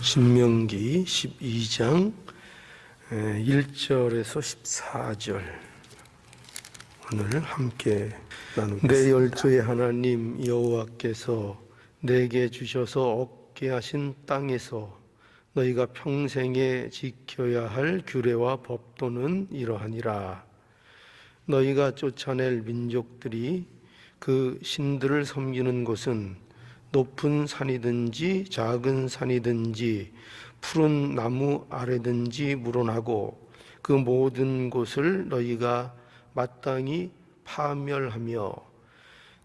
신명기 12장 1절에서 14절 오늘 함께 나누겠습니다. 내 열조의 하나님 여호와께서 내게 주셔서 얻게 하신 땅에서 너희가 평생에 지켜야 할 규례와 법도는 이러하니라. 너희가 쫓아낼 민족들이 그 신들을 섬기는 곳은 높은 산이든지 작은 산이든지 푸른 나무 아래든지 물어나고 그 모든 곳을 너희가 마땅히 파멸하며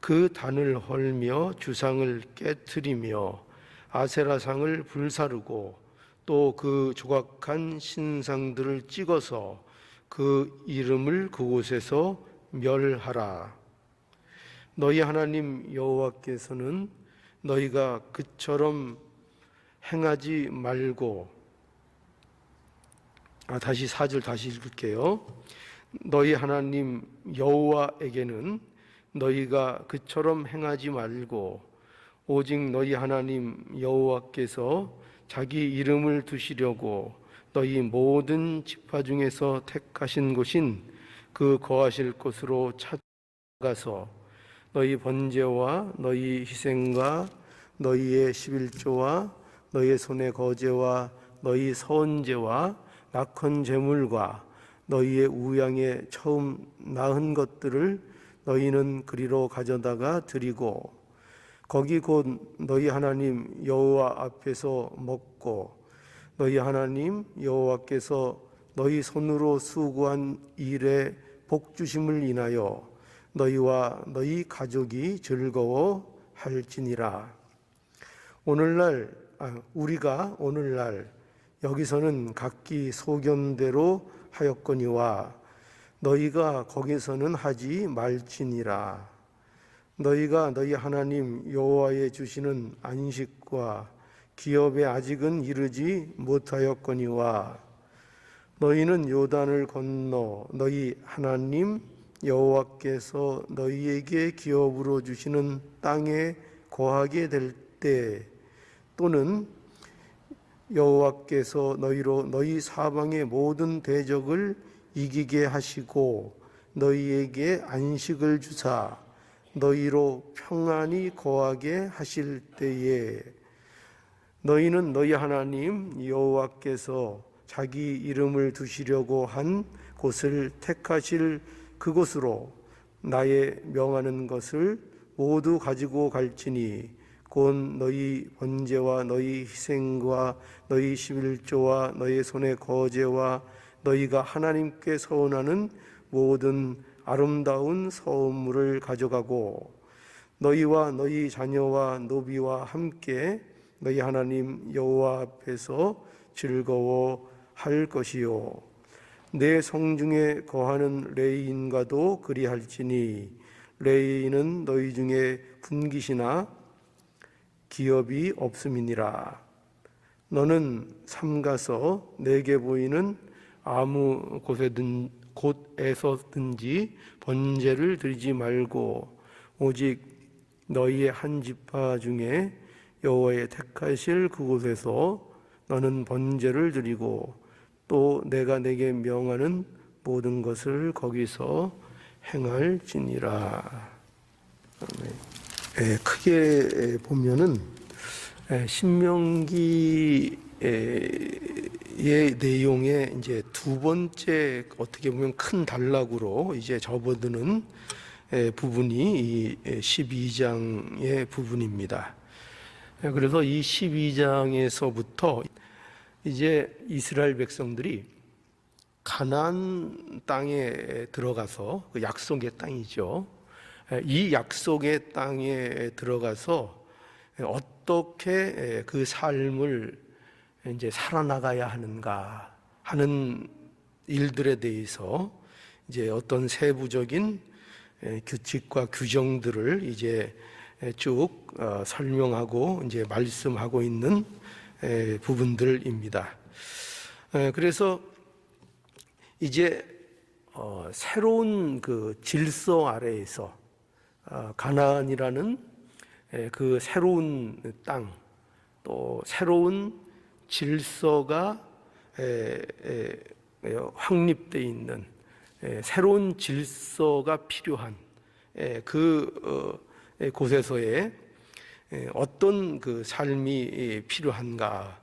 그 단을 헐며 주상을 깨트리며 아세라상을 불사르고 또 그 조각한 신상들을 찍어서 그 이름을 그곳에서 멸하라. 너희 하나님 여호와께서는 너희가 그처럼 행하지 말고 다시 4절 다시 읽을게요. 너희 하나님 여호와에게는 너희가 그처럼 행하지 말고 오직 너희 하나님 여호와께서 자기 이름을 두시려고 너희 모든 지파 중에서 택하신 곳인 그 거하실 곳으로 찾아가서 너희 번제와 너희 희생과 너희의 11조와 너희의 손의 거제와 너희 서은제와 낙헌 제물과 너희의 우양의 처음 낳은 것들을 너희는 그리로 가져다가 드리고 거기 곧 너희 하나님 여호와 앞에서 먹고 너희 하나님 여호와께서 너희 손으로 수고한 일에 복 주심을 인하여 너희와 너희 가족이 즐거워할지니라. 우리가 오늘날 여기서는 각기 소견대로 하였거니와 너희가 거기서는 하지 말지니라. 너희가 너희 하나님 여호와의 주시는 안식과 기업에 아직은 이르지 못하였거니와 너희는 요단을 건너 너희 하나님 여호와께서 너희에게 기업으로 주시는 땅에 거하게 될 때 또는 여호와께서 너희로 너희 사방의 모든 대적을 이기게 하시고 너희에게 안식을 주사 너희로 평안히 거하게 하실 때에 너희는 너희 하나님 여호와께서 자기 이름을 두시려고 한 곳을 택하실 그곳으로 나의 명하는 것을 모두 가지고 갈지니 곧 너희 번제와 너희 희생과 너희 11조와 너희 손의 거제와 너희가 하나님께 서원하는 모든 아름다운 서원물을 가져가고 너희와 너희 자녀와 노비와 함께 너희 하나님 여호와 앞에서 즐거워할 것이요 내 성중에 거하는 레위인과도 그리할지니 레위인은 너희 중에 분깃이나 기업이 없음이니라. 너는 삼가서 내게 보이는 아무 곳에서든지 번제를 드리지 말고 오직 너희의 한 지파 중에 여호와의 택하실 그곳에서 너는 번제를 드리고 또 내가 내게 명하는 모든 것을 거기서 행할지니라. 크게 보면은 신명기의 내용의 이제 두 번째 어떻게 보면 큰 단락으로 이제 접어드는 부분이 이 12장의 부분입니다. 그래서 이 12장에서부터 이제 이스라엘 백성들이 가나안 땅에 들어가서 그 약속의 땅이죠. 이 약속의 땅에 들어가서 어떻게 그 삶을 이제 살아나가야 하는가 하는 일들에 대해서 이제 어떤 세부적인 규칙과 규정들을 이제 쭉 설명하고 이제 말씀하고 있는 부분들입니다. 그래서 이제 새로운 그 질서 아래에서 가나안이라는 그 새로운 땅, 또 새로운 질서가 확립되어 있는 새로운 질서가 필요한 곳에서의 어떤 그 삶이 필요한가.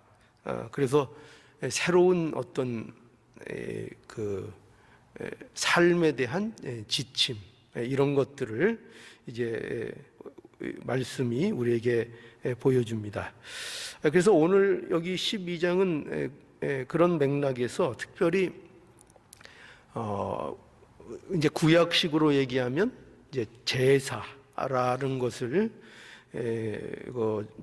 그래서 새로운 어떤 그 삶에 대한 지침, 이런 것들을 이제 말씀이 우리에게 보여줍니다. 그래서 오늘 여기 12장은 그런 맥락에서 특별히 이제 구약식으로 얘기하면 이제 제사라는 것을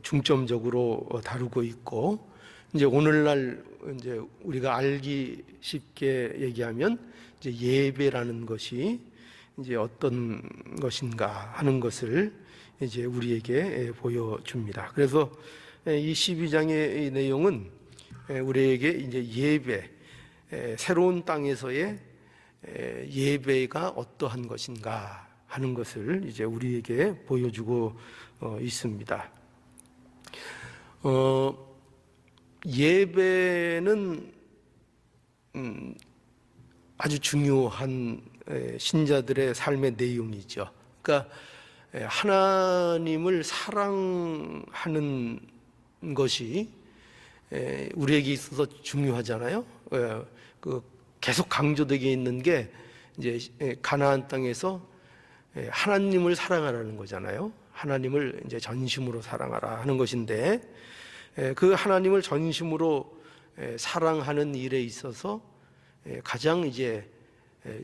중점적으로 다루고 있고, 이제 오늘날 이제 우리가 알기 쉽게 얘기하면 이제 예배라는 것이 이제 어떤 것인가 하는 것을 이제 우리에게 보여줍니다. 그래서 이 12장의 내용은 우리에게 이제 예배, 새로운 땅에서의 예배가 어떠한 것인가 하는 것을 이제 우리에게 보여주고 있습니다. 예배는 아주 중요한 신자들의 삶의 내용이죠. 그러니까 하나님을 사랑하는 것이 우리에게 있어서 중요하잖아요. 계속 강조되게 있는 게 이제 가나안 땅에서 하나님을 사랑하라는 거잖아요. 하나님을 이제 전심으로 사랑하라 하는 것인데, 그 하나님을 전심으로 사랑하는 일에 있어서 가장 이제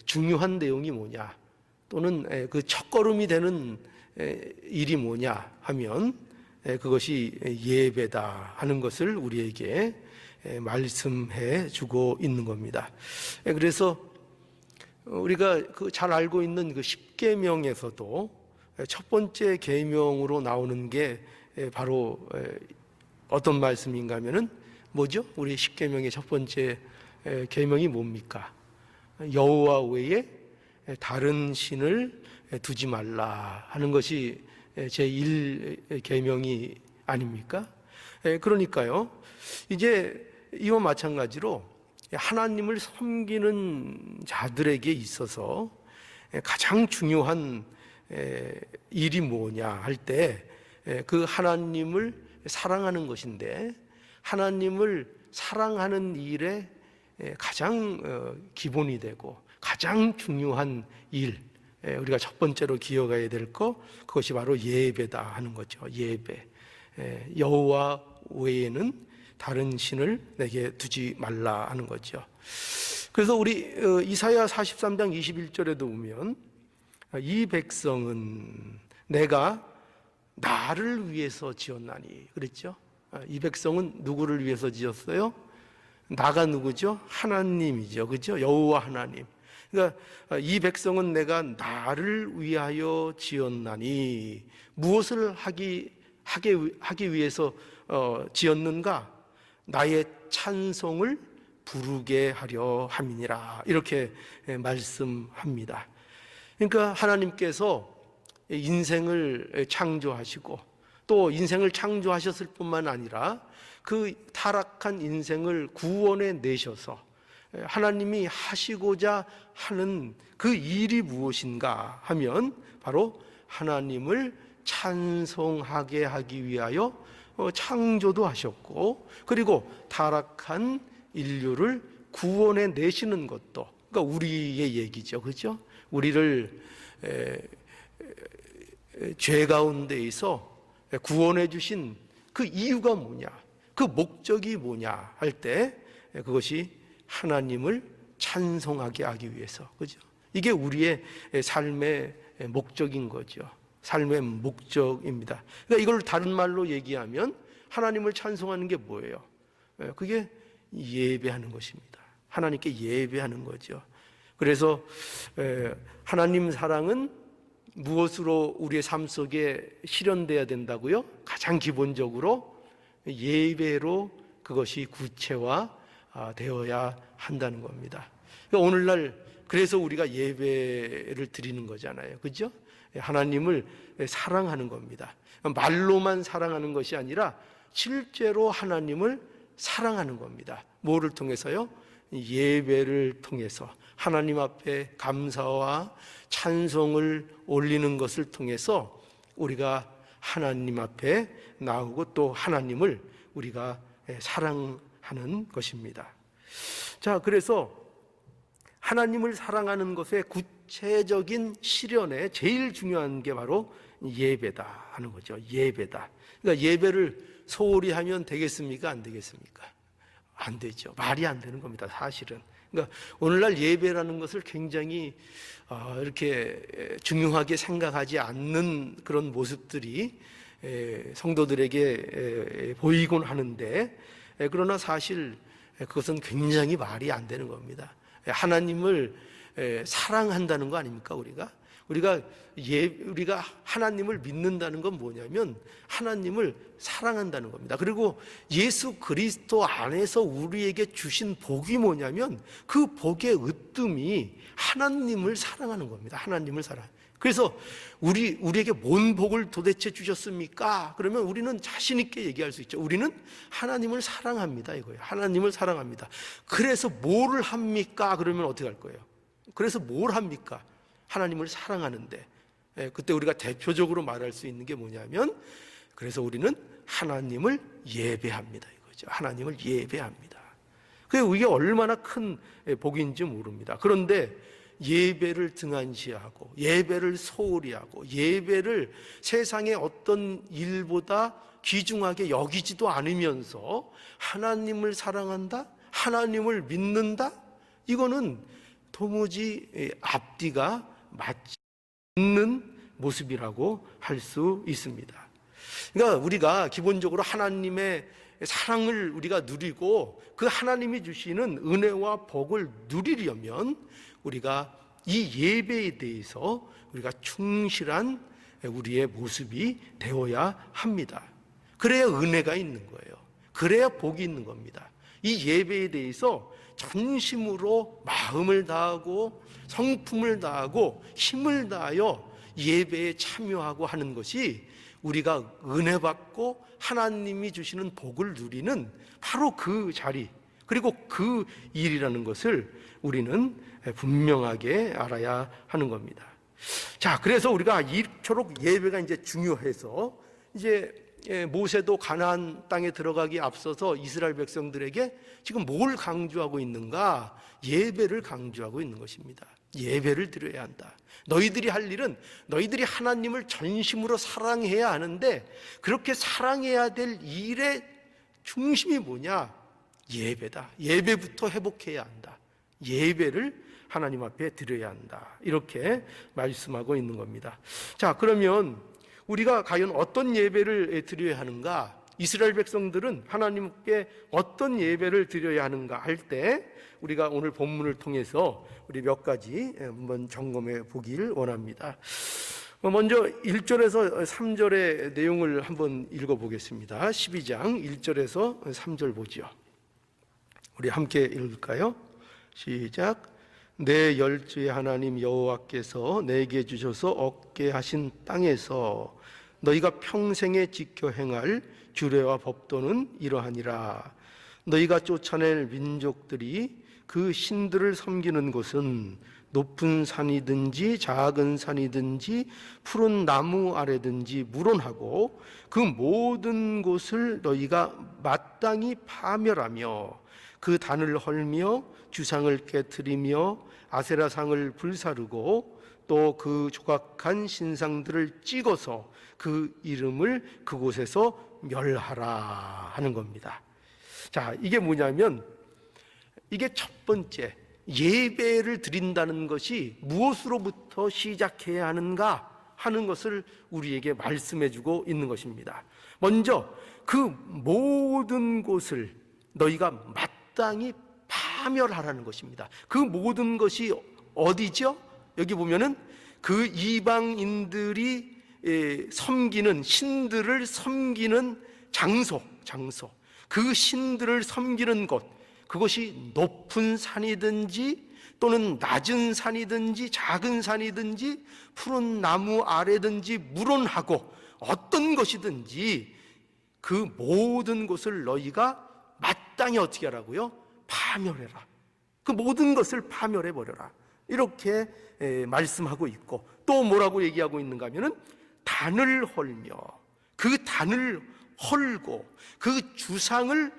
중요한 내용이 뭐냐, 또는 그 첫걸음이 되는 일이 뭐냐 하면 그것이 예배다 하는 것을 우리에게 말씀해 주고 있는 겁니다. 그래서 우리가 잘 알고 있는 그 십계명에서도 첫 번째 계명으로 나오는 게 바로 어떤 말씀인가 하면은 뭐죠? 우리 십계명의 첫 번째 계명이 뭡니까? 여호와 외에 다른 신을 두지 말라 하는 것이 제1계명이 아닙니까? 그러니까요, 이제 이와 마찬가지로 하나님을 섬기는 자들에게 있어서 가장 중요한 일이 뭐냐 할 때 그 하나님을 사랑하는 것인데, 하나님을 사랑하는 일에 가장 기본이 되고 가장 중요한 일, 우리가 첫 번째로 기억해야 될 것, 그것이 바로 예배다 하는 거죠. 예배. 여호와 외에는 다른 신을 내게 두지 말라 하는 거죠. 그래서 우리 이사야 43장 21절에도 보면 이 백성은 내가 나를 위해서 지었나니 그랬죠. 이 백성은 누구를 위해서 지었어요? 나가 누구죠? 하나님이죠. 그죠? 여호와 하나님. 그러니까 이 백성은 내가 나를 위하여 지었나니, 무엇을 하기 위해서 지었는가? 나의 찬송을 부르게 하려 함이니라, 이렇게 말씀합니다. 그러니까 하나님께서 인생을 창조하시고 또 인생을 창조하셨을 뿐만 아니라 그 타락한 인생을 구원해 내셔서 하나님이 하시고자 하는 그 일이 무엇인가 하면 바로 하나님을 찬송하게 하기 위하여 창조도 하셨고, 그리고 타락한 인류를 구원해 내시는 것도, 그러니까 우리의 얘기죠. 그렇죠? 우리를 죄 가운데에서 구원해 주신 그 이유가 뭐냐, 그 목적이 뭐냐 할 때 그것이 하나님을 찬송하게 하기 위해서, 그죠? 이게 우리의 삶의 목적인 거죠. 삶의 목적입니다. 그러니까 이걸 다른 말로 얘기하면 하나님을 찬송하는 게 뭐예요? 그게 예배하는 것입니다. 하나님께 예배하는 거죠. 그래서 하나님 사랑은 무엇으로 우리의 삶 속에 실현돼야 된다고요? 가장 기본적으로 예배로 그것이 구체화 되어야 한다는 겁니다. 그러니까 오늘날 그래서 우리가 예배를 드리는 거잖아요. 그죠? 하나님을 사랑하는 겁니다. 말로만 사랑하는 것이 아니라 실제로 하나님을 사랑하는 겁니다. 뭐를 통해서요? 예배를 통해서 하나님 앞에 감사와 찬송을 올리는 것을 통해서 우리가 하나님 앞에 나오고 또 하나님을 우리가 사랑하는 것입니다. 자, 그래서 하나님을 사랑하는 것의 구체적인 실현에 제일 중요한 게 바로 예배다 하는 거죠. 예배다. 그러니까 예배를 소홀히 하면 되겠습니까? 안 되겠습니까? 안 되죠. 말이 안 되는 겁니다, 사실은. 그러니까 오늘날 예배라는 것을 굉장히 이렇게 중요하게 생각하지 않는 그런 모습들이 성도들에게 보이곤 하는데, 그러나 사실 그것은 굉장히 말이 안 되는 겁니다. 하나님을 사랑한다는 거 아닙니까? 우리가 하나님을 믿는다는 건 뭐냐면 하나님을 사랑한다는 겁니다. 그리고 예수 그리스도 안에서 우리에게 주신 복이 뭐냐면 그 복의 으뜸이 하나님을 사랑하는 겁니다. 하나님을 사랑. 그래서 우리에게 뭔 복을 도대체 주셨습니까? 그러면 우리는 자신 있게 얘기할 수 있죠. 우리는 하나님을 사랑합니다, 이거예요. 하나님을 사랑합니다. 그래서 뭐를 합니까? 그러면 어떻게 할 거예요? 그래서 뭘 합니까? 하나님을 사랑하는데, 그때 우리가 대표적으로 말할 수 있는 게 뭐냐면, 그래서 우리는 하나님을 예배합니다, 이거죠. 하나님을 예배합니다. 이게 얼마나 큰 복인지 모릅니다. 그런데 예배를 등한시하고 예배를 소홀히 하고 예배를 세상의 어떤 일보다 귀중하게 여기지도 않으면서 하나님을 사랑한다? 하나님을 믿는다? 이거는 도무지 앞뒤가 맞지 않는 모습이라고 할 수 있습니다. 그러니까 우리가 기본적으로 하나님의 사랑을 우리가 누리고 그 하나님이 주시는 은혜와 복을 누리려면 우리가 이 예배에 대해서 우리가 충실한 우리의 모습이 되어야 합니다. 그래야 은혜가 있는 거예요. 그래야 복이 있는 겁니다. 이 예배에 대해서 전심으로 마음을 다하고 성품을 다하고 힘을 다하여 예배에 참여하고 하는 것이 우리가 은혜 받고 하나님이 주시는 복을 누리는 바로 그 자리, 그리고 그 일이라는 것을 우리는 분명하게 알아야 하는 겁니다. 자, 그래서 우리가 이토록 예배가 이제 중요해서 이제 모세도 가나안 땅에 들어가기 앞서서 이스라엘 백성들에게 지금 뭘 강조하고 있는가? 예배를 강조하고 있는 것입니다. 예배를 드려야 한다. 너희들이 할 일은 너희들이 하나님을 전심으로 사랑해야 하는데, 그렇게 사랑해야 될 일의 중심이 뭐냐? 예배다. 예배부터 회복해야 한다. 예배를 하나님 앞에 드려야 한다. 이렇게 말씀하고 있는 겁니다. 자, 그러면 우리가 과연 어떤 예배를 드려야 하는가? 이스라엘 백성들은 하나님께 어떤 예배를 드려야 하는가 할 때 우리가 오늘 본문을 통해서 우리 몇 가지 한번 점검해 보길 원합니다. 먼저 1절에서 3절의 내용을 한번 읽어보겠습니다. 12장 1절에서 3절 보죠. 우리 함께 읽을까요? 시작. 내 열주의 하나님 여호와께서 내게 주셔서 얻게 하신 땅에서 너희가 평생에 지켜 행할 규례와 법도는 이러하니라. 너희가 쫓아낼 민족들이 그 신들을 섬기는 곳은 높은 산이든지 작은 산이든지 푸른 나무 아래든지 무론하고 그 모든 곳을 너희가 마땅히 파멸하며 그 단을 헐며 주상을 깨트리며 아세라상을 불사르고 또 그 조각한 신상들을 찍어서 그 이름을 그곳에서 멸하라 하는 겁니다. 자, 이게 뭐냐면 이게 첫 번째, 예배를 드린다는 것이 무엇으로부터 시작해야 하는가 하는 것을 우리에게 말씀해 주고 있는 것입니다. 먼저 그 모든 곳을 너희가 마땅히 파멸하라는 것입니다. 그 모든 것이 어디죠? 여기 보면은 그 이방인들이 섬기는 신들을 섬기는 장소, 그 신들을 섬기는 곳, 그것이 높은 산이든지 또는 낮은 산이든지 작은 산이든지 푸른 나무 아래든지 무론하고 어떤 것이든지 그 모든 곳을 너희가 마땅히 어떻게 하라고요? 파멸해라. 그 모든 것을 파멸해 버려라. 이렇게 말씀하고 있고, 또 뭐라고 얘기하고 있는가 하면은 단을 헐며, 그 단을 헐고 그 주상을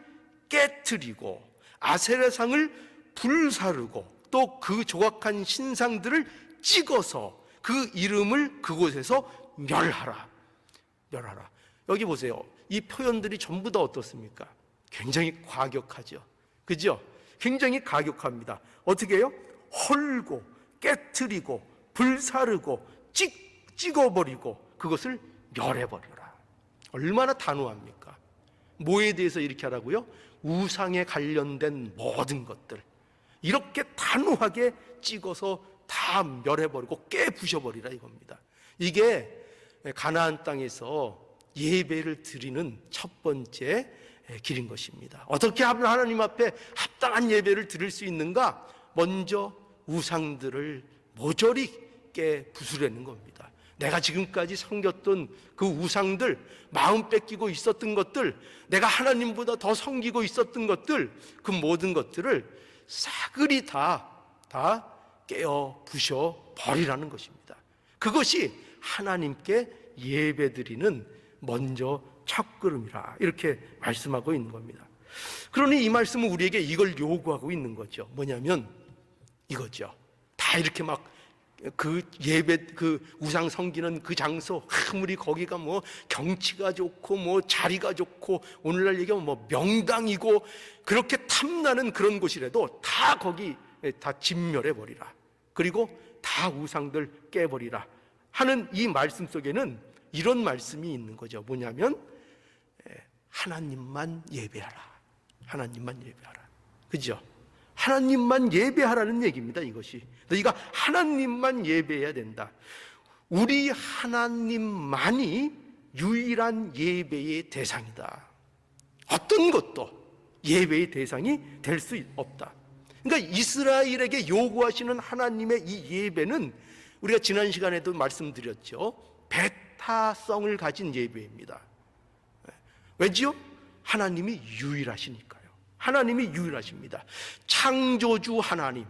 깨트리고 아세라상을 불사르고 또 그 조각한 신상들을 찍어서 그 이름을 그곳에서 멸하라. 멸하라. 여기 보세요. 이 표현들이 전부 다 어떻습니까? 굉장히 과격하죠. 그죠? 굉장히 과격합니다. 어떻게 해요? 헐고 깨트리고 불사르고 찍어버리고 그것을 멸해버려라. 얼마나 단호합니까? 뭐에 대해서 이렇게 하라고요? 우상에 관련된 모든 것들 이렇게 단호하게 찍어서 다 멸해버리고 깨부셔버리라 이겁니다. 이게 가나안 땅에서 예배를 드리는 첫 번째 길인 것입니다. 어떻게 하면 하나님 앞에 합당한 예배를 드릴 수 있는가? 먼저 우상들을 모조리 깨부수려는 겁니다. 내가 지금까지 섬겼던 그 우상들, 마음 뺏기고 있었던 것들, 내가 하나님보다 더 섬기고 있었던 것들, 그 모든 것들을 싸그리 다 깨어 부셔 버리라는 것입니다. 그것이 하나님께 예배드리는 먼저 첫걸음이라 이렇게 말씀하고 있는 겁니다. 그러니 이 말씀은 우리에게 이걸 요구하고 있는 거죠. 뭐냐면 이거죠. 다 이렇게 막 그 예배, 그 우상 섬기는 그 장소, 아무리 거기가 뭐 경치가 좋고 뭐 자리가 좋고 오늘날 얘기하면 뭐 명당이고 그렇게 탐나는 그런 곳이라도 다 거기 다 진멸해 버리라. 그리고 다 우상들 깨버리라 하는 이 말씀 속에는 이런 말씀이 있는 거죠. 뭐냐면 하나님만 예배하라. 하나님만 예배하라. 그죠? 하나님만 예배하라는 얘기입니다. 이것이 너희가 하나님만 예배해야 된다. 우리 하나님만이 유일한 예배의 대상이다. 어떤 것도 예배의 대상이 될 수 없다. 그러니까 이스라엘에게 요구하시는 하나님의 이 예배는 우리가 지난 시간에도 말씀드렸죠. 배타성을 가진 예배입니다. 왜지요? 하나님이 유일하시니까요. 하나님이 유일하십니다. 창조주 하나님.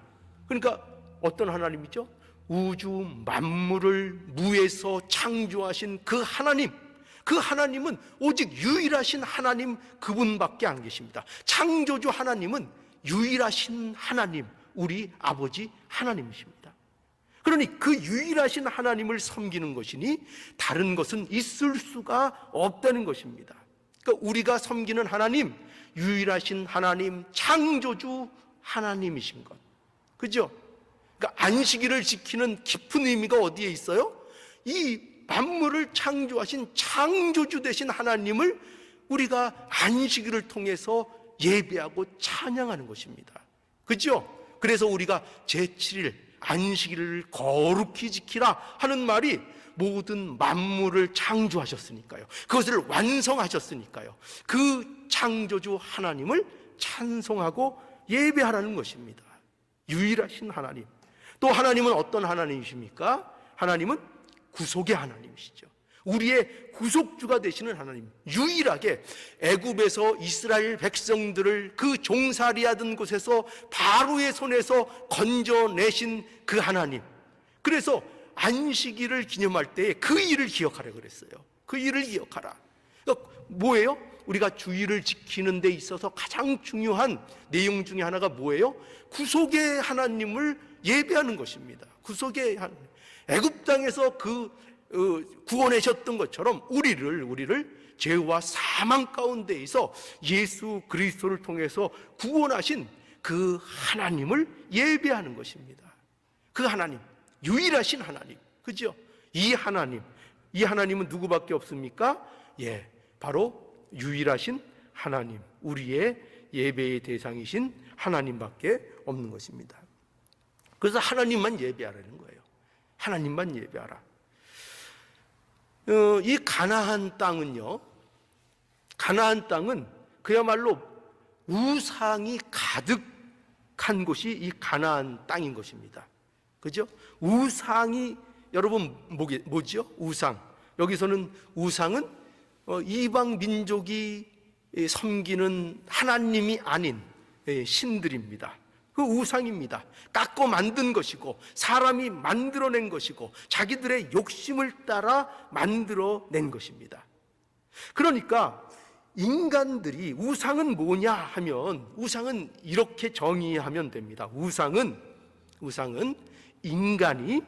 그러니까 어떤 하나님이죠? 우주 만물을 무에서 창조하신 그 하나님. 그 하나님은 오직 유일하신 하나님 그분밖에 안 계십니다. 창조주 하나님은 유일하신 하나님, 우리 아버지 하나님이십니다. 그러니 그 유일하신 하나님을 섬기는 것이니 다른 것은 있을 수가 없다는 것입니다. 그러니까 우리가 섬기는 하나님, 유일하신 하나님, 창조주 하나님이신 것. 그죠? 그러니까 안식일을 지키는 깊은 의미가 어디에 있어요? 이 만물을 창조하신 창조주 되신 하나님을 우리가 안식일을 통해서 예배하고 찬양하는 것입니다. 그죠? 그래서 우리가 제7일 안식일을 거룩히 지키라 하는 말이 모든 만물을 창조하셨으니까요. 그것을 완성하셨으니까요. 그 창조주 하나님을 찬송하고 예배하라는 것입니다. 유일하신 하나님. 또 하나님은 어떤 하나님이십니까? 하나님은 구속의 하나님이시죠. 우리의 구속주가 되시는 하나님. 유일하게 애굽에서 이스라엘 백성들을 그 종살이하던 곳에서 바로의 손에서 건져내신 그 하나님. 그래서 안식일을 기념할 때 그 일을 기억하라 그랬어요. 그 일을 기억하라. 그러니까 뭐예요? 우리가 주일을 지키는 데 있어서 가장 중요한 내용 중에 하나가 뭐예요? 구속의 하나님을 예배하는 것입니다. 구속의 하나님. 애굽 땅에서 구원하셨던 것처럼 우리를 죄와 사망 가운데에서 예수 그리스도를 통해서 구원하신 그 하나님을 예배하는 것입니다. 그 하나님, 유일하신 하나님, 그죠? 이 하나님은 누구밖에 없습니까? 예, 바로 유일하신 하나님, 우리의 예배의 대상이신 하나님밖에 없는 것입니다. 그래서 하나님만 예배하라는 거예요. 하나님만 예배하라. 이 가나안 땅은요, 가나안 땅은 그야말로 우상이 가득한 곳이 이 가나안 땅인 것입니다. 그죠? 우상이, 여러분 뭐죠? 우상. 여기서는 우상은 이방 민족이 섬기는 하나님이 아닌 신들입니다. 그 우상입니다. 깎고 만든 것이고 사람이 만들어낸 것이고 자기들의 욕심을 따라 만들어낸 것입니다. 그러니까 인간들이 우상은 뭐냐 하면 우상은 이렇게 정의하면 됩니다. 우상은 인간이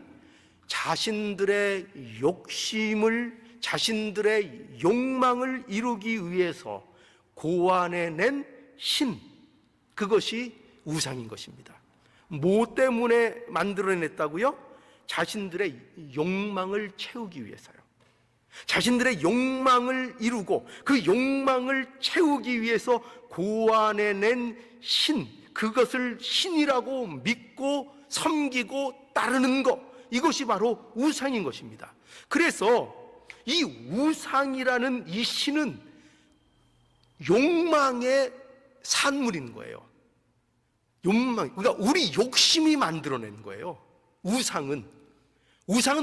자신들의 욕심을, 자신들의 욕망을 이루기 위해서 고안해낸 신, 그것이 우상인 것입니다. 뭐 때문에 만들어냈다고요? 자신들의 욕망을 채우기 위해서요. 자신들의 욕망을 이루고 그 욕망을 채우기 위해서 고안해낸 신, 그것을 신이라고 믿고 섬기고 따르는 것, 이것이 바로 우상인 것입니다. 그래서 이 우상이라는 이 신은 욕망의 산물인 거예요. 욕망, 그러니까 우리 욕심이 만들어낸 거예요. 우상은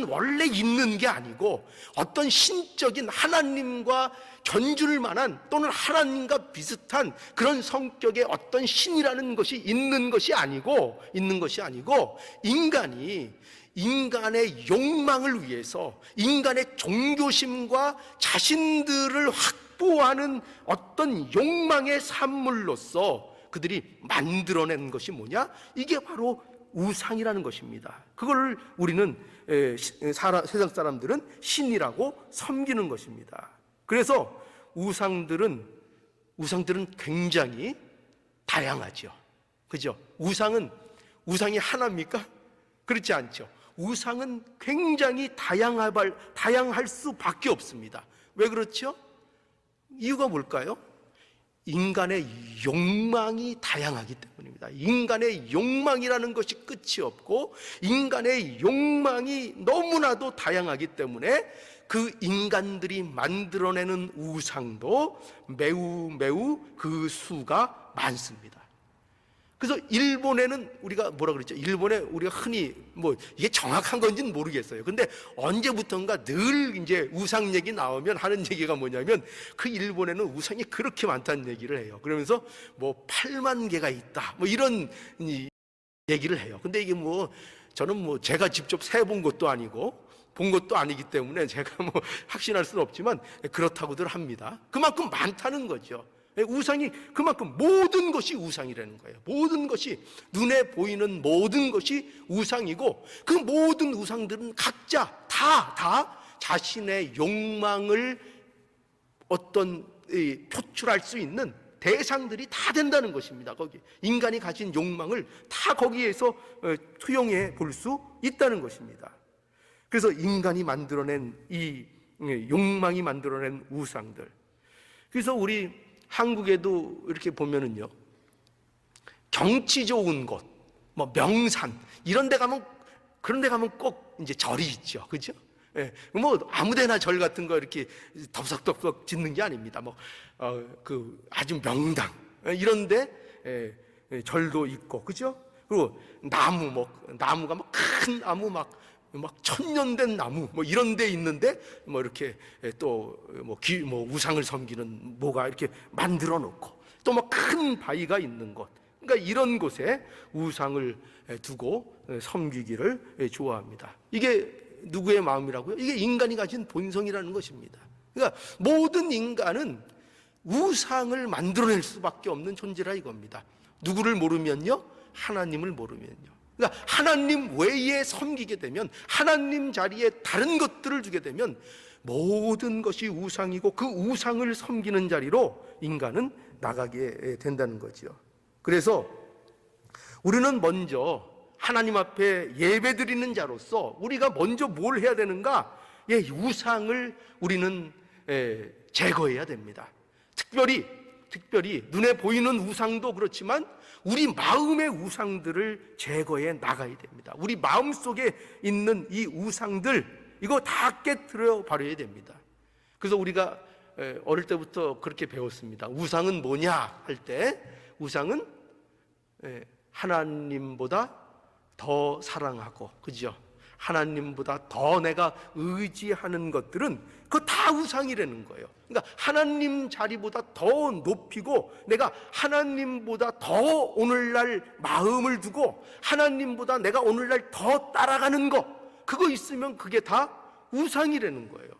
원래 있는 게 아니고 어떤 신적인 하나님과 견줄 만한 또는 하나님과 비슷한 그런 성격의 어떤 신이라는 것이 있는 것이 아니고 인간의 욕망을 위해서 인간의 종교심과 자신들을 확보하는 어떤 욕망의 산물로서 그들이 만들어낸 것이 뭐냐? 이게 바로 우상이라는 것입니다. 그걸 우리는 세상 사람들은 신이라고 섬기는 것입니다. 그래서 우상들은 굉장히 다양하죠. 그죠? 우상이 하나입니까? 그렇지 않죠. 우상은 굉장히 다양할 수밖에 없습니다. 왜 그렇죠? 이유가 뭘까요? 인간의 욕망이 다양하기 때문입니다. 인간의 욕망이라는 것이 끝이 없고 인간의 욕망이 너무나도 다양하기 때문에 그 인간들이 만들어내는 우상도 매우 그 수가 많습니다. 그래서 일본에는 우리가 뭐라 그랬죠? 일본에 우리가 흔히 이게 정확한 건지는 모르겠어요. 근데 언제부턴가 늘 이제 우상 얘기 나오면 하는 얘기가 뭐냐면 그 일본에는 우상이 그렇게 많다는 얘기를 해요. 그러면서 8만 개가 있다. 이런 얘기를 해요. 근데 이게 저는 제가 직접 세본 것도 아니고 본 것도 아니기 때문에 제가 확신할 수는 없지만 그렇다고들 합니다. 그만큼 많다는 거죠. 우상이 그만큼 모든 것이 우상이라는 거예요. 모든 것이, 눈에 보이는 모든 것이 우상이고 그 모든 우상들은 각자 다 자신의 욕망을 표출할 수 있는 대상들이 다 된다는 것입니다. 거기 인간이 가진 욕망을 다 거기에서 투영해 볼 수 있다는 것입니다. 그래서 인간이 만들어낸 이 욕망이 만들어낸 우상들, 그래서 우리 한국에도 이렇게 보면은요, 경치 좋은 곳, 명산 이런 데 가면, 그런 데 가면 꼭 이제 절이 있죠. 그죠? 예, 아무데나 절 같은 거 이렇게 덥석덥석 짓는 게 아닙니다. 아주 명당 이런데 절도 있고, 그죠? 그리고 나무가 큰 나무 천년된 나무 이런 데 있는데 이렇게 또 우상을 섬기는 뭐가 이렇게 만들어 놓고 또 큰 바위가 있는 곳, 그러니까 이런 곳에 우상을 두고 섬기기를 좋아합니다. 이게 누구의 마음이라고요? 이게 인간이 가진 본성이라는 것입니다. 그러니까 모든 인간은 우상을 만들어낼 수밖에 없는 존재라 이겁니다. 누구를 모르면요? 하나님을 모르면요. 그러니까 하나님 외에 섬기게 되면, 하나님 자리에 다른 것들을 두게 되면 모든 것이 우상이고 그 우상을 섬기는 자리로 인간은 나가게 된다는 거죠. 그래서 우리는 먼저 하나님 앞에 예배드리는 자로서 우리가 먼저 뭘 해야 되는가? 우상을 우리는 제거해야 됩니다. 특별히 눈에 보이는 우상도 그렇지만 우리 마음의 우상들을 제거해 나가야 됩니다. 우리 마음속에 있는 이 우상들, 이거 다 깨트려 버려야 됩니다. 그래서 우리가 어릴 때부터 그렇게 배웠습니다. 우상은 뭐냐 할 때, 우상은 하나님보다 더 사랑하고, 그죠? 하나님보다 더 내가 의지하는 것들은 그거 다 우상이라는 거예요. 그러니까 하나님 자리보다 더 높이고 내가 하나님보다 더 오늘날 마음을 두고 하나님보다 내가 오늘날 더 따라가는 거, 그거 있으면 그게 다 우상이라는 거예요.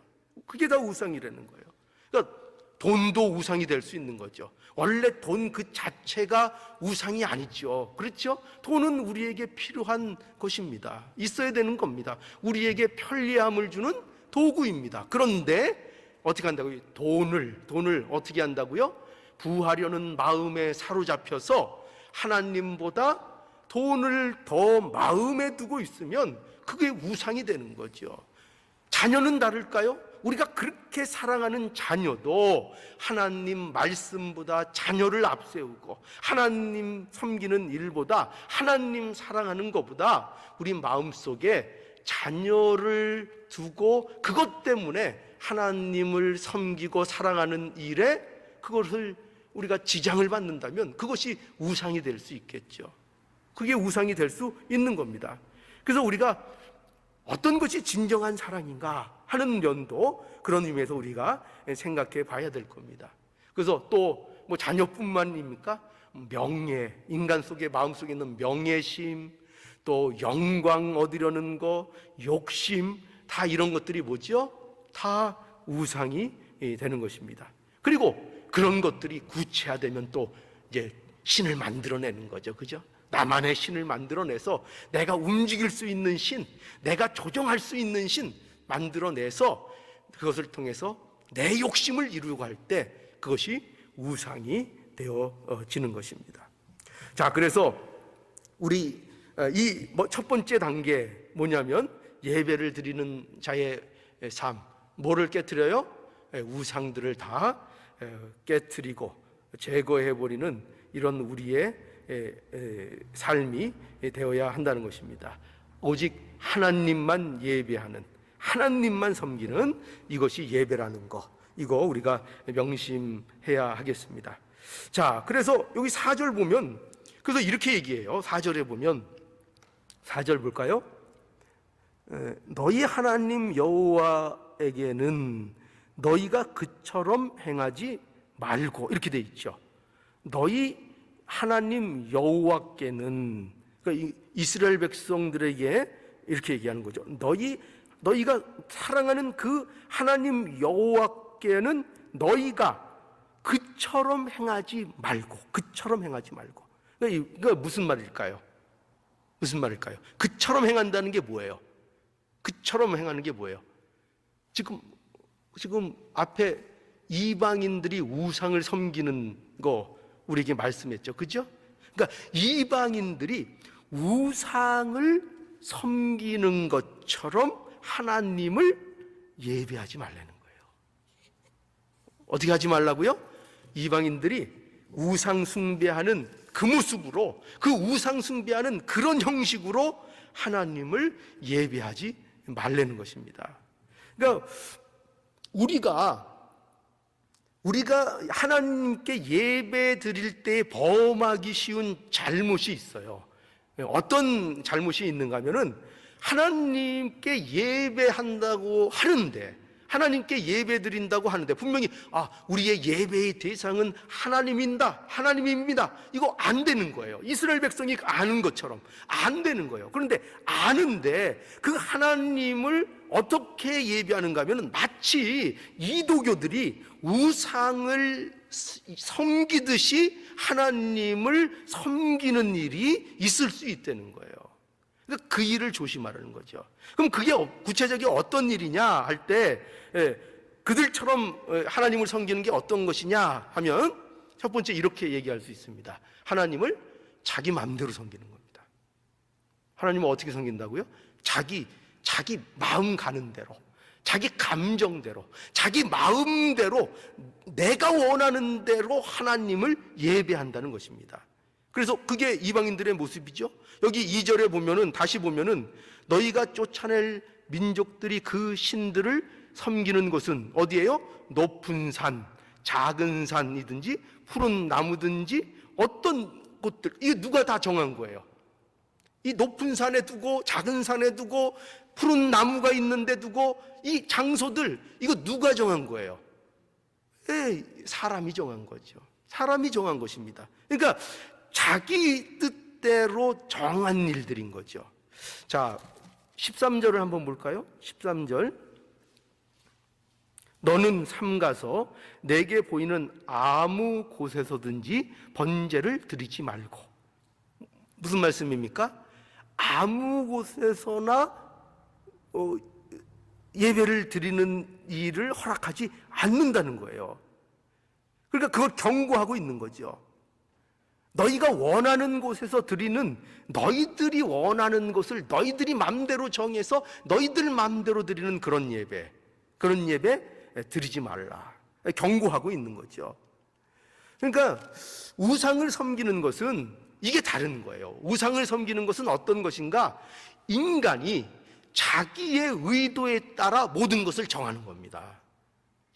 그게 다 우상이라는 거예요. 그러니까 돈도 우상이 될 수 있는 거죠. 원래 돈 그 자체가 우상이 아니죠. 그렇죠? 돈은 우리에게 필요한 것입니다. 있어야 되는 겁니다. 우리에게 편리함을 주는 도구입니다. 그런데 어떻게 한다고요? 돈을 어떻게 한다고요? 부하려는 마음에 사로잡혀서 하나님보다 돈을 더 마음에 두고 있으면 그게 우상이 되는 거죠. 자녀는 다를까요? 우리가 그렇게 사랑하는 자녀도 하나님 말씀보다 자녀를 앞세우고 하나님 섬기는 일보다 하나님 사랑하는 것보다 우리 마음속에 자녀를 두고 그것 때문에 하나님을 섬기고 사랑하는 일에 그것을 우리가 지장을 받는다면 그것이 우상이 될 수 있겠죠. 그게 우상이 될 수 있는 겁니다. 그래서 우리가 어떤 것이 진정한 사랑인가 하는 면도 그런 의미에서 우리가 생각해 봐야 될 겁니다. 그래서 또 뭐 자녀뿐만입니까? 명예, 인간 속에 마음속에 있는 명예심, 또 영광 얻으려는 거, 욕심, 다 이런 것들이 뭐죠? 다 우상이 되는 것입니다. 그리고 그런 것들이 구체화되면 또 이제 신을 만들어내는 거죠. 그죠? 나만의 신을 만들어내서 내가 움직일 수 있는 신, 내가 조정할 수 있는 신 만들어내서 그것을 통해서 내 욕심을 이루고 할 때 그것이 우상이 되어지는 것입니다. 자, 그래서 우리 이 첫 번째 단계 뭐냐면 예배를 드리는 자의 삶, 뭐를 깨트려요? 우상들을 다 깨트리고 제거해버리는 이런 우리의 삶이 되어야 한다는 것입니다. 오직 하나님만 예배하는, 하나님만 섬기는 이것이 예배라는 거, 이거 우리가 명심해야 하겠습니다. 자, 그래서 여기 4절 보면 그래서 이렇게 얘기해요. 4절에 보면 4절 볼까요? 너희 하나님 여호와에게는 너희가 그처럼 행하지 말고, 이렇게 돼 있죠. 너희 하나님 여호와께는, 그러니까 이스라엘 백성들에게 이렇게 얘기하는 거죠. 너희가 사랑하는 그 하나님 여호와께는 너희가 그처럼 행하지 말고, 그처럼 행하지 말고. 그러니까 무슨 말일까요? 무슨 말일까요? 그처럼 행한다는 게 뭐예요? 그처럼 행하는 게 뭐예요? 지금 앞에 이방인들이 우상을 섬기는 거 우리에게 말씀했죠. 그죠? 그러니까 이방인들이 우상을 섬기는 것처럼 하나님을 예배하지 말라는 거예요. 어떻게 하지 말라고요? 이방인들이 우상 숭배하는 그 모습으로, 그 우상 숭배하는 그런 형식으로 하나님을 예배하지 말라는 것입니다. 그러니까 우리가 하나님께 예배 드릴 때 범하기 쉬운 잘못이 있어요. 어떤 잘못이 있는가 하면은 하나님께 예배한다고 하는데, 하나님께 예배 드린다고 하는데 분명히 우리의 예배의 대상은 하나님입니다. 이거 안 되는 거예요. 이스라엘 백성이 아는 것처럼 안 되는 거예요. 그런데 아는데 그 하나님을 어떻게 예배하는가 하면 마치 이도교들이 우상을 섬기듯이 하나님을 섬기는 일이 있을 수 있다는 거예요. 그러니까 그 일을 조심하라는 거죠. 그럼 그게 구체적인 어떤 일이냐 할 때 그들처럼 하나님을 섬기는 게 어떤 것이냐 하면 첫 번째 이렇게 얘기할 수 있습니다. 하나님을 자기 마음대로 섬기는 겁니다. 하나님을 어떻게 섬긴다고요? 자기 마음 가는 대로, 자기 감정대로, 자기 마음대로, 내가 원하는 대로 하나님을 예배한다는 것입니다. 그래서 그게 이방인들의 모습이죠. 여기 2절에 보면은, 다시 보면은 너희가 쫓아낼 민족들이 그 신들을 섬기는 곳은 어디예요? 높은 산, 작은 산이든지 푸른 나무든지 어떤 곳들, 이게 누가 다 정한 거예요? 이 높은 산에 두고 작은 산에 두고 푸른 나무가 있는데 두고 이 장소들 이거 누가 정한 거예요? 사람이 정한 거죠. 사람이 정한 것입니다. 그러니까 자기 뜻대로 정한 일들인 거죠. 자, 13절을 한번 볼까요? 13절. 너는 삼가서 내게 보이는 아무 곳에서든지 번제를 드리지 말고. 무슨 말씀입니까? 아무 곳에서나 예배를 드리는 일을 허락하지 않는다는 거예요. 그러니까 그걸 경고하고 있는 거죠. 너희가 원하는 곳에서 드리는, 너희들이 원하는 것을 너희들이 마음대로 정해서 너희들 마음대로 드리는 그런 예배 드리지 말라. 경고하고 있는 거죠. 그러니까 우상을 섬기는 것은 이게 다른 거예요. 우상을 섬기는 것은 어떤 것인가? 인간이 자기의 의도에 따라 모든 것을 정하는 겁니다.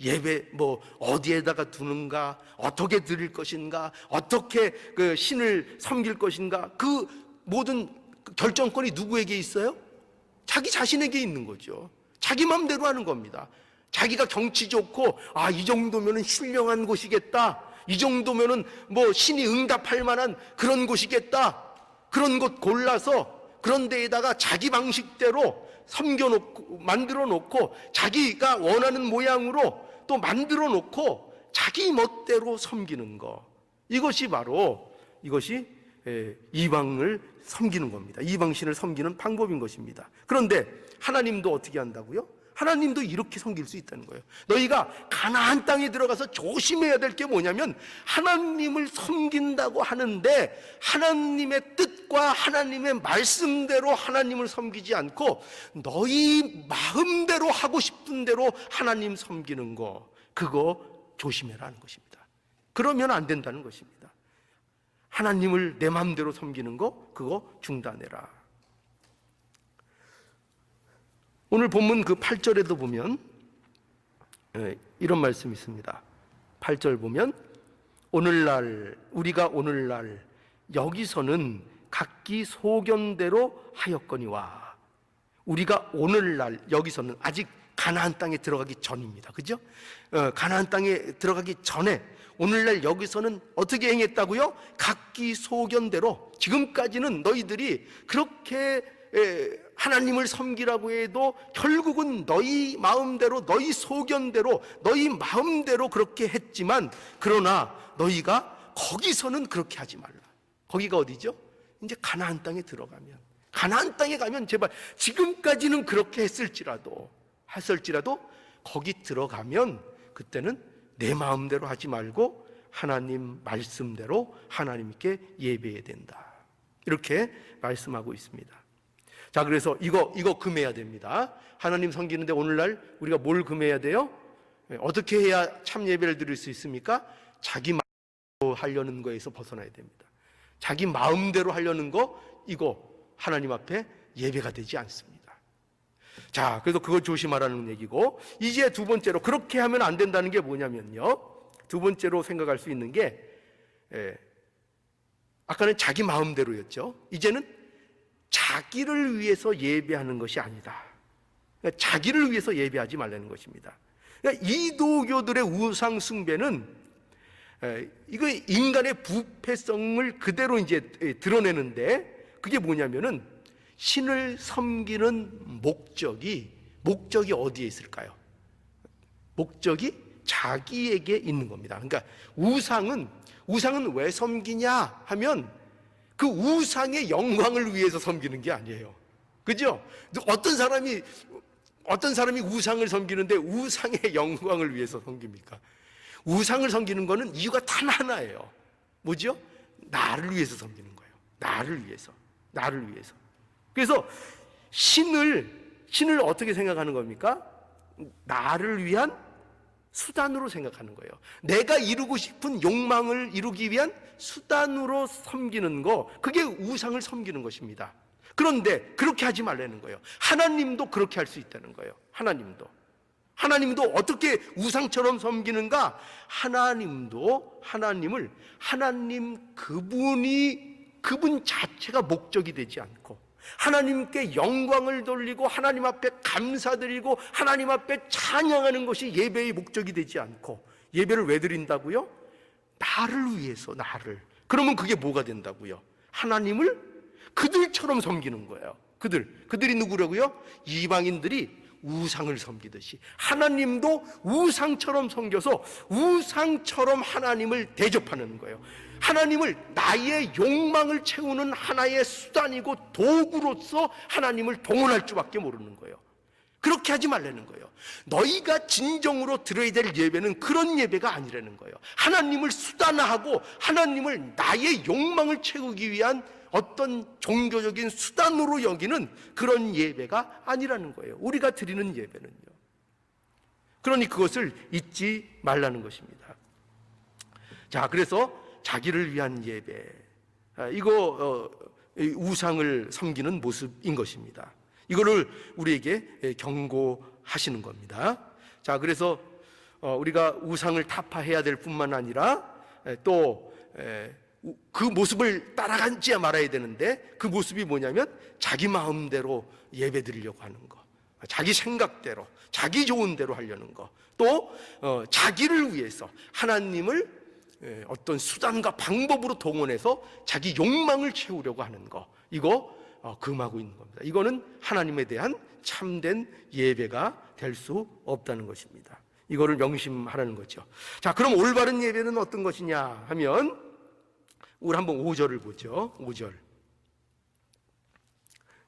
예배 어디에다가 두는가, 어떻게 드릴 것인가, 어떻게 그 신을 섬길 것인가, 그 모든 결정권이 누구에게 있어요? 자기 자신에게 있는 거죠. 자기 마음대로 하는 겁니다. 자기가 경치 좋고 이 정도면은 훌륭한 곳이겠다, 이 정도면은 신이 응답할 만한 그런 곳이겠다, 그런 곳 골라서 그런 데에다가 자기 방식대로 섬겨놓고 만들어 놓고 자기가 원하는 모양으로 또 만들어 놓고 자기 멋대로 섬기는 거, 이것이 이방을 섬기는 겁니다. 이방신을 섬기는 방법인 것입니다. 그런데 하나님도 어떻게 한다고요? 하나님도 이렇게 섬길 수 있다는 거예요. 너희가 가나안 땅에 들어가서 조심해야 될 게 뭐냐면, 하나님을 섬긴다고 하는데 하나님의 뜻과 하나님의 말씀대로 하나님을 섬기지 않고 너희 마음대로 하고 싶은 대로 하나님 섬기는 거, 그거 조심해라는 것입니다. 그러면 안 된다는 것입니다. 하나님을 내 마음대로 섬기는 거, 그거 중단해라. 오늘 본문 그 8절에도 보면 이런 말씀이 있습니다. 8절 보면 우리가 오늘날 여기서는 각기 소견대로 하였거니와. 우리가 오늘날 여기서는 아직 가나안 땅에 들어가기 전입니다. 그죠? 가나안 땅에 들어가기 전에 오늘날 여기서는 어떻게 행했다고요? 각기 소견대로. 지금까지는 너희들이 그렇게 하나님을 섬기라고 해도 결국은 너희 마음대로, 너희 소견대로, 너희 마음대로 그렇게 했지만, 그러나 너희가 거기서는 그렇게 하지 말라. 거기가 어디죠? 이제 가나안 땅에 들어가면, 가나안 땅에 가면 제발, 지금까지는 그렇게 했을지라도 거기 들어가면 그때는 내 마음대로 하지 말고 하나님 말씀대로 하나님께 예배해야 된다. 이렇게 말씀하고 있습니다. 자, 그래서 이거 금해야 됩니다. 하나님 섬기는데 오늘날 우리가 뭘 금해야 돼요? 어떻게 해야 참 예배를 드릴 수 있습니까? 자기 마음대로 하려는 거에서 벗어나야 됩니다. 자기 마음대로 하려는 거, 이거 하나님 앞에 예배가 되지 않습니다. 자, 그래서 그거 조심하라는 얘기고, 이제 두 번째로 그렇게 하면 안 된다는 게 뭐냐면요, 두 번째로 생각할 수 있는 게, 아까는 자기 마음대로였죠. 이제는 자기를 위해서 예배하는 것이 아니다. 그러니까 자기를 위해서 예배하지 말라는 것입니다. 그러니까 이도교들의 우상 숭배는 이거 인간의 부패성을 그대로 이제 드러내는데, 그게 뭐냐면은 신을 섬기는 목적이 어디에 있을까요? 목적이 자기에게 있는 겁니다. 그러니까 우상은 왜 섬기냐 하면 그 우상의 영광을 위해서 섬기는 게 아니에요. 그죠? 어떤 사람이 우상을 섬기는데 우상의 영광을 위해서 섬깁니까? 우상을 섬기는 거는 이유가 단 하나예요. 뭐죠? 나를 위해서 섬기는 거예요. 나를 위해서. 그래서 신을 어떻게 생각하는 겁니까? 나를 위한 수단으로 생각하는 거예요. 내가 이루고 싶은 욕망을 이루기 위한 수단으로 섬기는 거, 그게 우상을 섬기는 것입니다. 그런데 그렇게 하지 말라는 거예요. 하나님도 그렇게 할 수 있다는 거예요. 하나님도 어떻게 우상처럼 섬기는가? 하나님 그분 자체가 목적이 되지 않고, 하나님께 영광을 돌리고 하나님 앞에 감사드리고 하나님 앞에 찬양하는 것이 예배의 목적이 되지 않고, 예배를 왜 드린다고요? 나를 위해서, 나를. 그러면 그게 뭐가 된다고요? 하나님을 그들처럼 섬기는 거예요. 그들이 누구라고요? 이방인들이 우상을 섬기듯이 하나님도 우상처럼 섬겨서 우상처럼 하나님을 대접하는 거예요. 하나님을 나의 욕망을 채우는 하나의 수단이고 도구로서 하나님을 동원할 줄밖에 모르는 거예요. 그렇게 하지 말라는 거예요. 너희가 진정으로 드려야 될 예배는 그런 예배가 아니라는 거예요. 하나님을 수단화하고 하나님을 나의 욕망을 채우기 위한 어떤 종교적인 수단으로 여기는 그런 예배가 아니라는 거예요. 우리가 드리는 예배는요. 그러니 그것을 잊지 말라는 것입니다. 자, 그래서 자기를 위한 예배, 이거 우상을 섬기는 모습인 것입니다. 이거를 우리에게 경고하시는 겁니다. 자, 그래서 우리가 우상을 타파해야 될 뿐만 아니라 또 그 모습을 따라가지 말아야 되는데, 그 모습이 뭐냐면 자기 마음대로 예배 드리려고 하는 거, 자기 생각대로, 자기 좋은 대로 하려는 거, 또 자기를 위해서 하나님을 어떤 수단과 방법으로 동원해서 자기 욕망을 채우려고 하는 거, 이거 금하고 있는 겁니다. 이거는 하나님에 대한 참된 예배가 될 수 없다는 것입니다. 이거를 명심하라는 거죠. 자, 그럼 올바른 예배는 어떤 것이냐 하면, 우리 한번 5절을 보죠. 5절.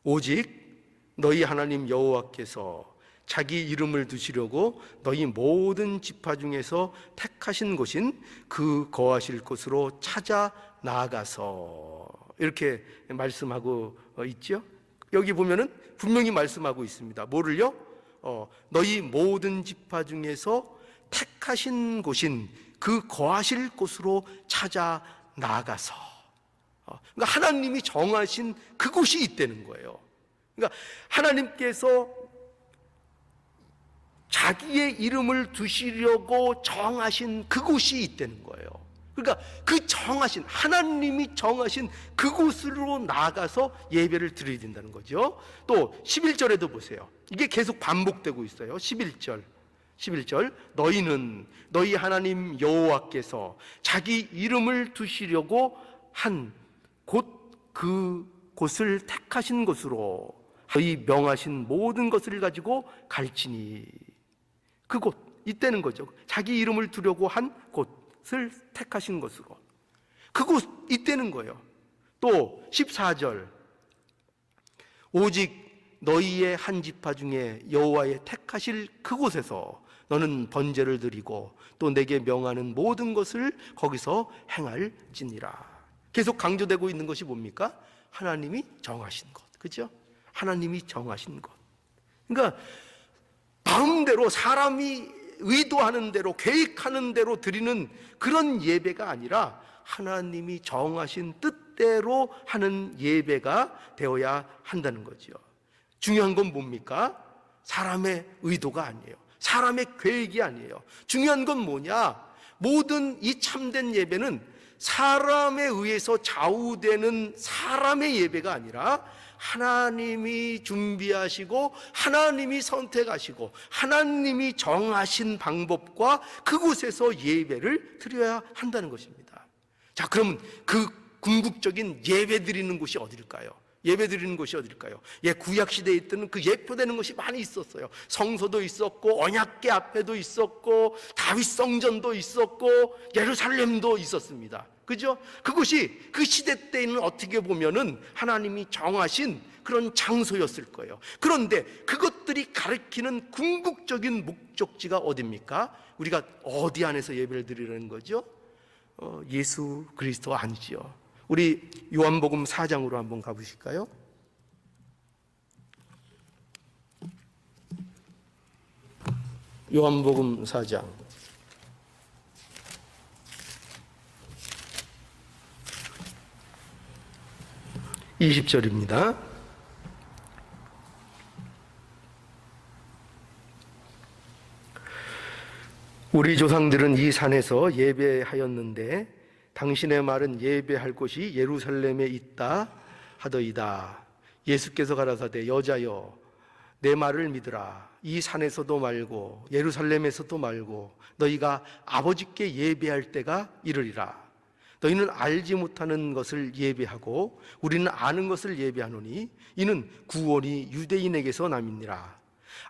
오직 너희 하나님 여호와께서 자기 이름을 두시려고 너희 모든 지파 중에서 택하신 곳인 그 거하실 곳으로 찾아 나아가서, 이렇게 말씀하고 있죠. 여기 보면은 분명히 말씀하고 있습니다. 뭐를요? 너희 모든 지파 중에서 택하신 곳인 그 거하실 곳으로 찾아 나아가서. 그러니까 하나님이 정하신 그곳이 있다는 거예요. 그러니까 하나님께서 자기의 이름을 두시려고 정하신 그곳이 있다는 거예요. 그러니까 그 정하신, 하나님이 정하신 그곳으로 나아가서 예배를 드려야 된다는 거죠. 또 11절에도 보세요. 이게 계속 반복되고 있어요. 11절 너희는 너희 하나님 여호와께서 자기 이름을 두시려고 한 그곳을 택하신 곳으로 너희 명하신 모든 것을 가지고 갈지니. 그곳 있다는 거죠. 자기 이름을 두려고 한 곳을 택하신 것으로 그곳 있다는 거예요. 또 14절 오직 너희의 한 지파 중에 여호와의 택하실 그곳에서 너는 번제를 드리고 또 내게 명하는 모든 것을 거기서 행할지니라. 계속 강조되고 있는 것이 뭡니까? 하나님이 정하신 것, 그렇죠? 하나님이 정하신 것. 그러니까 마음대로 사람이 의도하는 대로 계획하는 대로 드리는 그런 예배가 아니라 하나님이 정하신 뜻대로 하는 예배가 되어야 한다는 거죠. 중요한 건 뭡니까? 사람의 의도가 아니에요. 사람의 계획이 아니에요. 중요한 건 뭐냐? 모든 이 참된 예배는 사람에 의해서 좌우되는 사람의 예배가 아니라 하나님이 준비하시고 하나님이 선택하시고 하나님이 정하신 방법과 그곳에서 예배를 드려야 한다는 것입니다. 자, 그럼 그 궁극적인 예배 드리는 곳이 어딜까요? 예배 드리는 곳이 어딜까요? 구약 시대에 있던 그 예표되는 것이 많이 있었어요. 성소도 있었고 언약궤 앞에도 있었고 다윗 성전도 있었고 예루살렘도 있었습니다. 그죠? 그곳이 그 시대 때에는 어떻게 보면은 하나님이 정하신 그런 장소였을 거예요. 그런데 그것들이 가리키는 궁극적인 목적지가 어디입니까? 우리가 어디 안에서 예배를 드리는 거죠? 예수 그리스도 아니지요. 우리 요한복음 4장으로 한번 가보실까요? 요한복음 4장 20절입니다. 우리 조상들은 이 산에서 예배하였는데 당신의 말은 예배할 곳이 예루살렘에 있다 하더이다. 예수께서 가라사대 여자여 내 말을 믿으라. 이 산에서도 말고 예루살렘에서도 말고 너희가 아버지께 예배할 때가 이르리라. 너희는 알지 못하는 것을 예배하고 우리는 아는 것을 예배하노니 이는 구원이 유대인에게서 남이니라.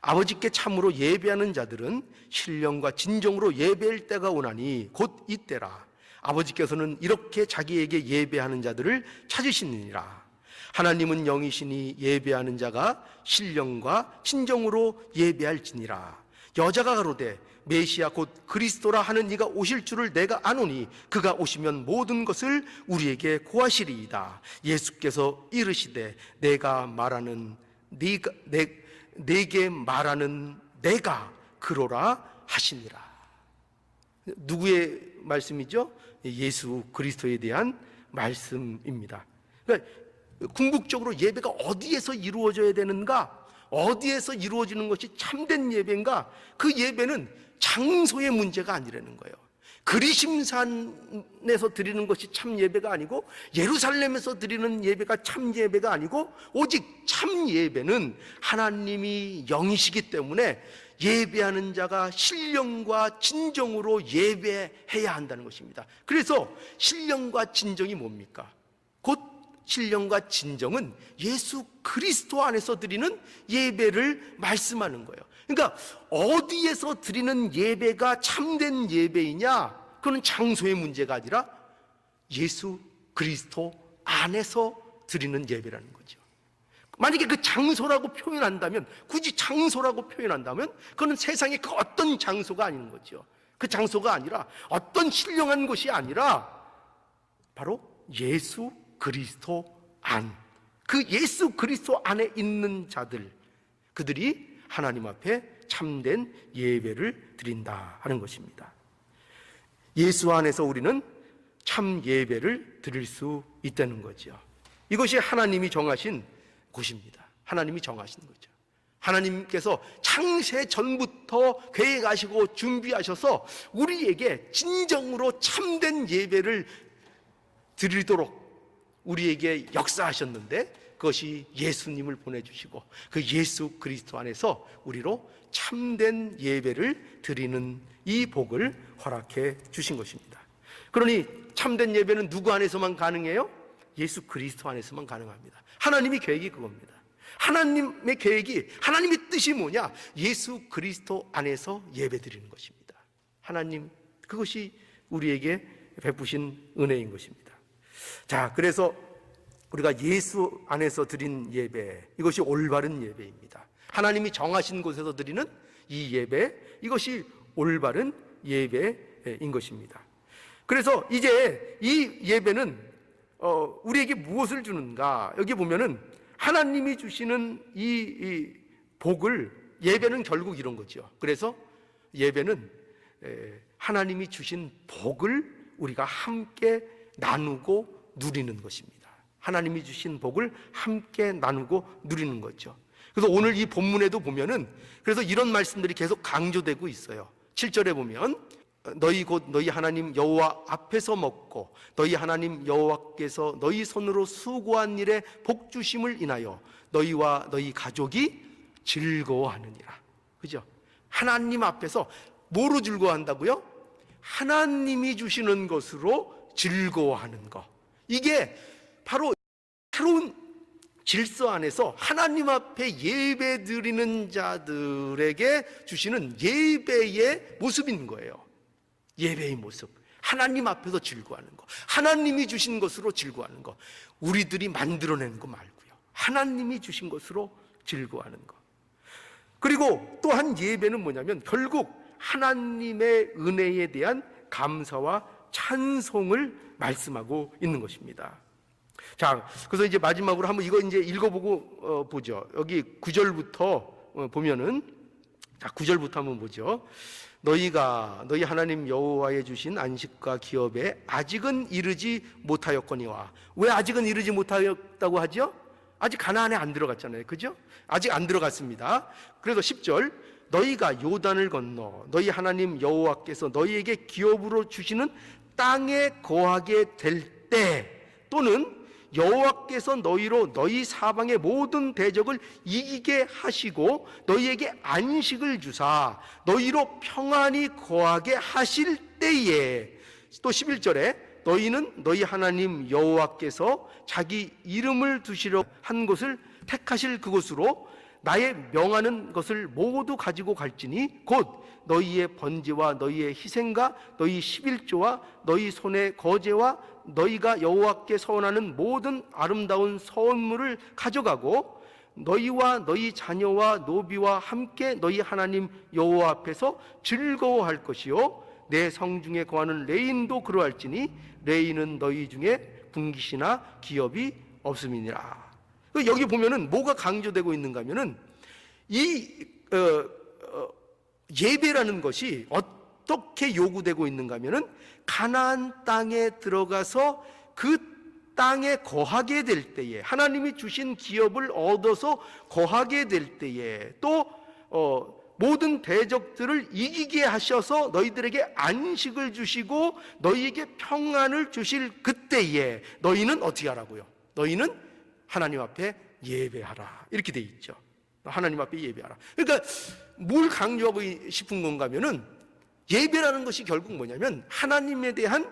아버지께 참으로 예배하는 자들은 신령과 진정으로 예배할 때가 오나니 곧 이때라. 아버지께서는 이렇게 자기에게 예배하는 자들을 찾으시느니라. 하나님은 영이시니 예배하는 자가 신령과 진정으로 예배할지니라. 여자가 가로되 메시아 곧 그리스도라 하는 이가 오실 줄을 내가 아노니 그가 오시면 모든 것을 우리에게 고하시리이다. 예수께서 이르시되 내가 말하는 내게 말하는 내가 그로라 하시니라. 누구의 말씀이죠? 예수 그리스도에 대한 말씀입니다. 그러니까 궁극적으로 예배가 어디에서 이루어져야 되는가? 어디에서 이루어지는 것이 참된 예배인가? 그 예배는 장소의 문제가 아니라는 거예요. 그리심산에서 드리는 것이 참 예배가 아니고 예루살렘에서 드리는 예배가 참 예배가 아니고 오직 참 예배는 하나님이 영이시기 때문에 예배하는 자가 신령과 진정으로 예배해야 한다는 것입니다. 그래서 신령과 진정이 뭡니까? 곧 신령과 진정은 예수 그리스도 안에서 드리는 예배를 말씀하는 거예요. 그러니까 어디에서 드리는 예배가 참된 예배이냐? 그건 장소의 문제가 아니라 예수 그리스도 안에서 드리는 예배라는 거죠. 만약에 그 장소라고 표현한다면, 굳이 장소라고 표현한다면 그건 세상의 그 어떤 장소가 아닌 거죠. 그 장소가 아니라 어떤 신령한 곳이 아니라 바로 예수 그리스도 안, 그 예수 그리스도 안에 있는 자들, 그들이 하나님 앞에 참된 예배를 드린다 하는 것입니다. 예수 안에서 우리는 참 예배를 드릴 수 있다는 거죠. 이것이 하나님이 정하신 곳입니다. 하나님이 정하신 거죠. 하나님께서 창세 전부터 계획하시고 준비하셔서 우리에게 진정으로 참된 예배를 드리도록 우리에게 역사하셨는데, 그것이 예수님을 보내주시고 그 예수 그리스도 안에서 우리로 참된 예배를 드리는 이 복을 허락해 주신 것입니다. 그러니 참된 예배는 누구 안에서만 가능해요? 예수 그리스도 안에서만 가능합니다. 하나님의 계획이 그겁니다. 하나님의 계획이, 하나님의 뜻이 뭐냐? 예수 그리스도 안에서 예배 드리는 것입니다. 하나님, 그것이 우리에게 베푸신 은혜인 것입니다. 자, 그래서 우리가 예수 안에서 드린 예배, 이것이 올바른 예배입니다. 하나님이 정하신 곳에서 드리는 이 예배, 이것이 올바른 예배인 것입니다. 그래서 이제 이 예배는 우리에게 무엇을 주는가? 여기 보면은 하나님이 주시는 이 복을, 예배는 결국 이런 거죠. 그래서 예배는 하나님이 주신 복을 우리가 함께 나누고 누리는 것입니다. 하나님이 주신 복을 함께 나누고 누리는 거죠. 그래서 오늘 이 본문에도 보면은 그래서 이런 말씀들이 계속 강조되고 있어요. 7절에 보면 너희 곧 너희 하나님 여호와 앞에서 먹고 너희 하나님 여호와께서 너희 손으로 수고한 일에 복 주심을 인하여 너희와 너희 가족이 즐거워하느니라. 그죠? 하나님 앞에서 뭐로 즐거워한다고요? 하나님이 주시는 것으로 즐거워하는 것. 이게 바로 새로운 질서 안에서 하나님 앞에 예배 드리는 자들에게 주시는 예배의 모습인 거예요. 예배의 모습, 하나님 앞에서 즐거워하는 것, 하나님이 주신 것으로 즐거워하는 것, 우리들이 만들어낸 거 말고요, 하나님이 주신 것으로 즐거워하는 것. 그리고 또한 예배는 뭐냐면 결국 하나님의 은혜에 대한 감사와 찬송을 말씀하고 있는 것입니다. 자, 그래서 이제 마지막으로 한번 이거 이제 읽어보고 보죠. 여기 9절부터 보면은, 자, 9절부터 한번 보죠. 너희가 너희 하나님 여호와의 주신 안식과 기업에 아직은 이르지 못하였거니와. 왜 아직은 이르지 못하였다고 하죠? 아직 가나안에 안 들어갔잖아요. 그죠? 아직 안 들어갔습니다. 그래서 10절, 너희가 요단을 건너 너희 하나님 여호와께서 너희에게 기업으로 주시는 땅에 거하게 될 때, 또는 여호와께서 너희로 너희 사방의 모든 대적을 이기게 하시고 너희에게 안식을 주사 너희로 평안히 거하게 하실 때에, 또 11절에 너희는 너희 하나님 여호와께서 자기 이름을 두시려 한 곳을 택하실 그곳으로 나의 명하는 것을 모두 가지고 갈지니 곧 너희의 번제와 너희의 희생과 너희 11조와 너희 손의 거제와 너희가 여호와께 서원하는 모든 아름다운 선물을 가져가고 너희와 너희 자녀와 노비와 함께 너희 하나님 여호와 앞에서 즐거워할 것이요 내 성중에 거하는 레인도 그러할지니 레인은 너희 중에 분깃이나 기업이 없음이니라. 여기 보면은 뭐가 강조되고 있는가 하면은 이 예배라는 것이 어떻게 요구되고 있는가 하면은 가나안 땅에 들어가서 그 땅에 거하게 될 때에, 하나님이 주신 기업을 얻어서 거하게 될 때에, 또 모든 대적들을 이기게 하셔서 너희들에게 안식을 주시고 너희에게 평안을 주실 그때에 너희는 어떻게 하라고요? 너희는 하나님 앞에 예배하라, 이렇게 돼 있죠. 하나님 앞에 예배하라. 그러니까 뭘 강조하고 싶은 건가 하면은 예배라는 것이 결국 뭐냐면 하나님에 대한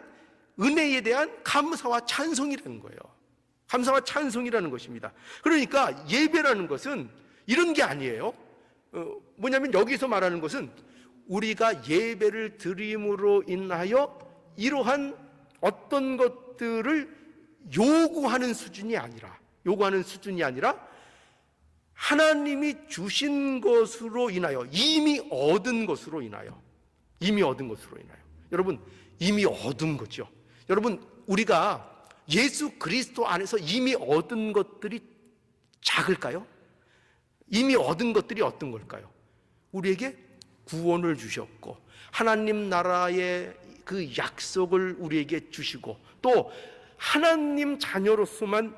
은혜에 대한 감사와 찬송이라는 거예요. 감사와 찬송이라는 것입니다. 그러니까 예배라는 것은 이런 게 아니에요. 뭐냐면 여기서 말하는 것은 우리가 예배를 드림으로 인하여 이러한 어떤 것들을 요구하는 수준이 아니라 하나님이 주신 것으로 인하여, 이미 얻은 것으로 인하여, 여러분 이미 얻은 거죠. 여러분 우리가 예수 그리스도 안에서 이미 얻은 것들이 작을까요? 이미 얻은 것들이 어떤 걸까요? 우리에게 구원을 주셨고 하나님 나라의 그 약속을 우리에게 주시고 또 하나님 자녀로서만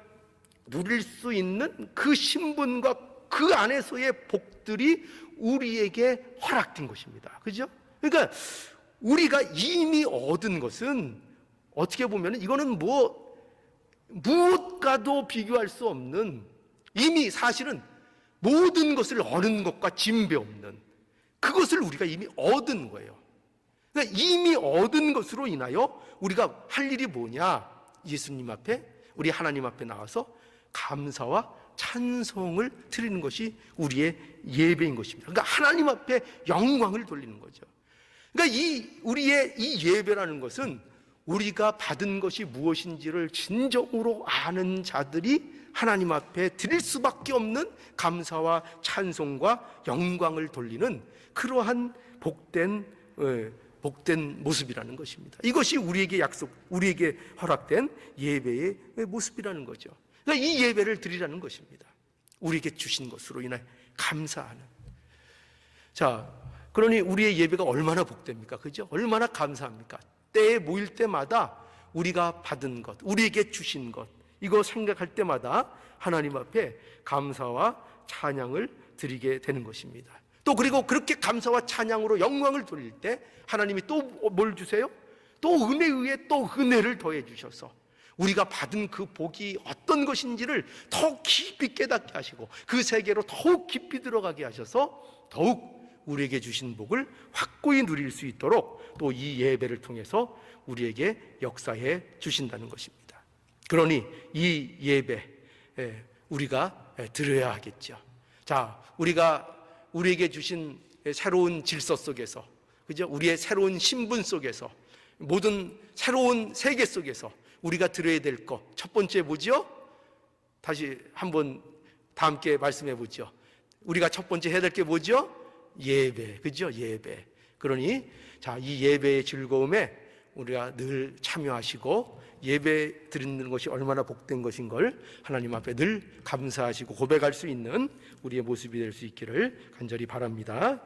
누릴 수 있는 그 신분과 그 안에서의 복들이 우리에게 허락된 것입니다. 그죠? 그러니까 우리가 이미 얻은 것은 어떻게 보면 이거는 무엇과도 비교할 수 없는, 이미 사실은 모든 것을 얻는 것과 진배 없는 그것을 우리가 이미 얻은 거예요. 그러니까 이미 얻은 것으로 인하여 우리가 할 일이 뭐냐? 예수님 앞에, 우리 하나님 앞에 나와서 감사와 찬송을 드리는 것이 우리의 예배인 것입니다. 그러니까 하나님 앞에 영광을 돌리는 거죠. 그러니까 우리의 이 예배라는 것은 우리가 받은 것이 무엇인지를 진정으로 아는 자들이 하나님 앞에 드릴 수밖에 없는 감사와 찬송과 영광을 돌리는 그러한 복된 모습이라는 것입니다. 이것이 우리에게 허락된 예배의 모습이라는 거죠. 그러니까 이 예배를 드리라는 것입니다. 우리에게 주신 것으로 인해 감사하는. 자, 그러니 우리의 예배가 얼마나 복됩니까? 그죠? 얼마나 감사합니까? 때에 모일 때마다 우리가 받은 것, 우리에게 주신 것, 이거 생각할 때마다 하나님 앞에 감사와 찬양을 드리게 되는 것입니다. 또 그리고 그렇게 감사와 찬양으로 영광을 돌릴 때 하나님이 또 뭘 주세요? 또 은혜 위에 또 은혜를 더해 주셔서 우리가 받은 그 복이 어떤 것인지를 더 깊이 깨닫게 하시고 그 세계로 더욱 깊이 들어가게 하셔서 더욱 우리에게 주신 복을 확고히 누릴 수 있도록 또 이 예배를 통해서 우리에게 역사해 주신다는 것입니다. 그러니 이 예배 우리가 드려야 하겠죠. 자, 우리에게 주신 새로운 질서 속에서, 그죠? 우리의 새로운 신분 속에서, 모든 새로운 세계 속에서 우리가 드려야 될 것, 첫 번째 뭐죠? 다시 한번 다 함께 말씀해 보죠. 우리가 첫 번째 해야 될 게 뭐죠? 예배, 그죠? 예배. 그러니 자, 이 예배의 즐거움에 우리가 늘 참여하시고 예배 드리는 것이 얼마나 복된 것인 걸 하나님 앞에 늘 감사하시고 고백할 수 있는 우리의 모습이 될 수 있기를 간절히 바랍니다.